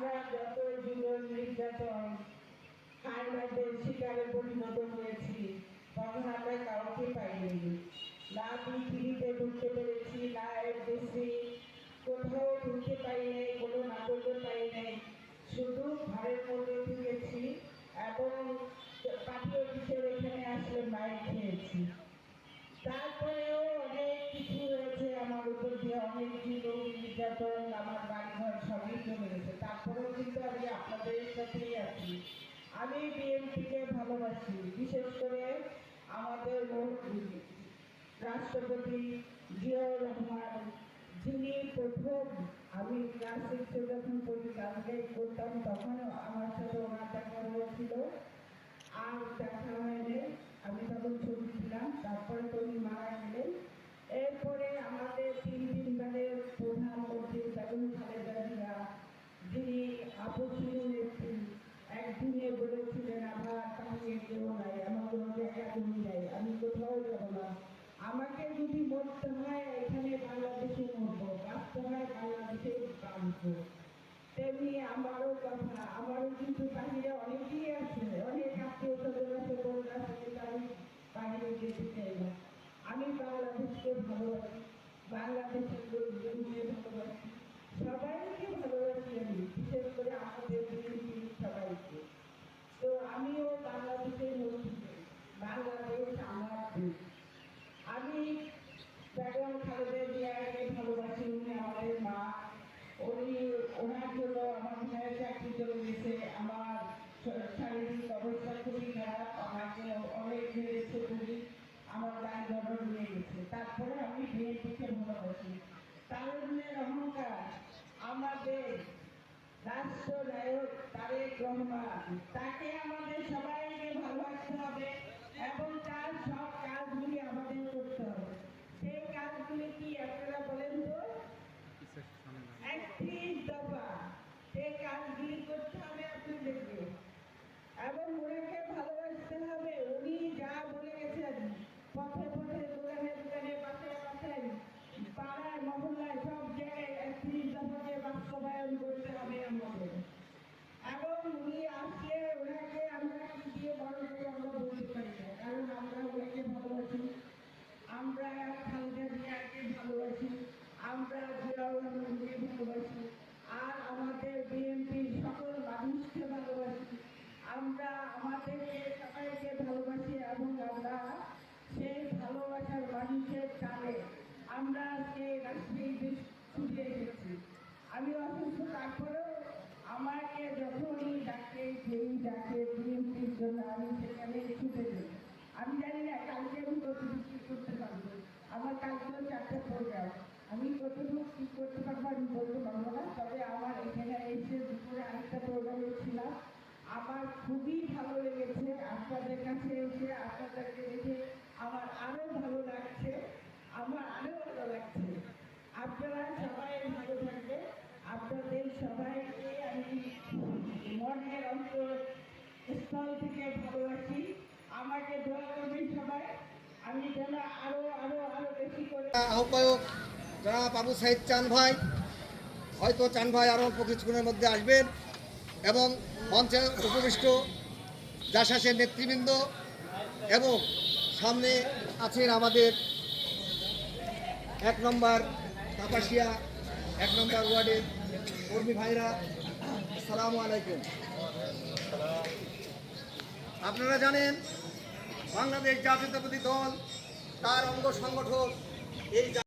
আমরা যত জীবন নির্যাতন হাইলাইটের শিকারে পরিণত হয়েছি, তখন আমরা কাউকে পাইনি। না পৃথিবীতে ঢুকতে পেরেছি, না এফডিসি কোথাও ঢুকতে পাই নাই, কোনো নাটকে পাই নাই। শুধু ঘরের মধ্যে ঢুকেছি এবং পার্টি অফিসের এখানে আসলে মাইর খেয়েছি। তারপরেও অনেক কিছু হয়েছে আমার উপর দিয়ে, অনেক জীবন নির্যাতন, আমার বাড়িঘর সবই চলে গেছে। তারপরেও কিন্তু আমি আপনাদের সাথেই আছি। আমি বিএনপিকে ভালোবাসি, বিশেষ করে আমাদের রাষ্ট্রপতি জিয়াউর রহমান, যিনি প্রথম আমি ক্লাস 6-এ যখন পড়ি গান করতাম তখনও আমার সাথে ওনার দেখা হয়েছিল, আর দেখা হয়নি। আমি তখন ছোট ছিলাম। তারপরে তিনি মারা গেলেন। এরপরে আমাদের 3 দিনের প্রধানমন্ত্রী বেগম খালেদা জিয়া, যিনি আপসীন নেত্রী, একদিনে বলেছিলেন আমার কাছে কেউ নাই, আমার কোনো জায়গা জমি নাই, আমি কোথাও যাব না, আমাকে যদি মরতে হয় এখানে বাংলাদেশে মরবো, বাঁচতে হয় বাংলাদেশে বাঁচবো। তেমনি আমারও কথা, আমারও কিন্তু বাহিরে অনেকেই আছে, অনেক আত্মীয় স্বজন আছে, বোন আছে, কিন্তু আমি বাহিরে যেতে চাই না। আমি বাংলাদেশকে ভালোবাসি, বাংলাদেশের লোকজনকে ভালোবাসি, সবাইকে ভালোবাসি আমি, বিশেষ করে আমাদের সবাইকে। তো আমিও বাংলাদেশের মধ্যে, বাংলাদেশ আমার দেশ। আমি বেগম খালেদা জিয়াকে ভালোবাসি, উনি আমাদের মা। ওনার জন্য আমার ভাইয়ের চাকরি চলে গেছে, আমার শারীরিক অবস্থা খুবই খারাপ, আমাকে অনেক মেরেছে পুলিশ, আমার গায়ে জড়ো নিয়ে গেছে। তারপরে আমি বিএনপিকে ভালোবাসি। তারুণ্যের অহংকার, আমাদের রাষ্ট্রনায়ক তারেক রহমান, তাকে আমাদের সবাইকে ভালোবাসতে হবে এবং তার সব কাজগুলি আমাদের করতে হবে। সেই কাজগুলি কি আপনারা বলেন তো? 31 দফা, সেই কাজগুলি করতে হবে আপনাদেরকে এবং ওনাকে ভালোবাসতে হবে। উনি যা বলে গেছেন, পথে পথে, দোকানে দোকানে, বাসায় বাসায়, পাড়ায় মহল্লায়, সব জায়গায় 31 দফাকে বাস্তবায়ন করতে হবে আমাদের। এবং উনি আসলে ওনাকে আমরা কি দিয়ে বড় করে আমরা বলতে পারি না, কারণ আমরা ওনাকে ভালোবাসি, আমরা খালেদা জিয়াকে ভালোবাসি, আমরা জিয়াউর রহমানকে ভালোবাসি, আর আমাদের বিএনপির সকল মানুষকে ভালোবাসি। আমরা আমাদেরকে সবাইকে ভালোবাসি এবং আমরা সেই ভালোবাসার মানুষের টানে আমরা সেই রাজনীতি ছুটে এসেছি। আমি অসুস্থ, তারপরেও আমাকে যখনই ডাকে, যেই ডাকে বিএনপির জন্য, আমি সেখানে ছুটে যাই। আমি জানি না কালকে আমি কতটুকু কী করতে পারবো, আমার কালকেও 4টা প্রোগ্রাম, আমি কতটুকু কী করতে পারবো আমি বলতে পারবো না। তবে আমার এখানে এসে দুপুরে আরেকটা প্রোগ্রামে ছিলাম, আমার খুবই ভালো লেগেছে। আপনাদের কাছে এসে, আপনাদেরকে দেখে আমার আরও ভালো লাগছে, আমার আরও ভালো লাগছে। আপনারা সবাই ভালো থাকবে, আপনাদের সবাইকে আমি মনের অন্তঃস্থল থেকে ভালোবাসি। আমাকে দোয়া করবেন সবাই, আমি যেন আরো আরো আরো বেশি করে। আহ্বায়ক জনাব আবু সাইদ চান ভাই, হয়তো চান ভাই আরও অল্প কিছুক্ষণের মধ্যে আসবেন, এবং মঞ্চে উপবিষ্ট জাসাসের নেতৃবৃন্দ এবং সামনে আছেন আমাদের 1 নম্বর কাপাসিয়া 1 নম্বর ওয়ার্ডের কর্মী ভাইরা, আসসালামু আলাইকুম। আপনারা জানেন বাংলাদেশ জাতীয়তাবাদী দল, তার অঙ্গ সংগঠন এই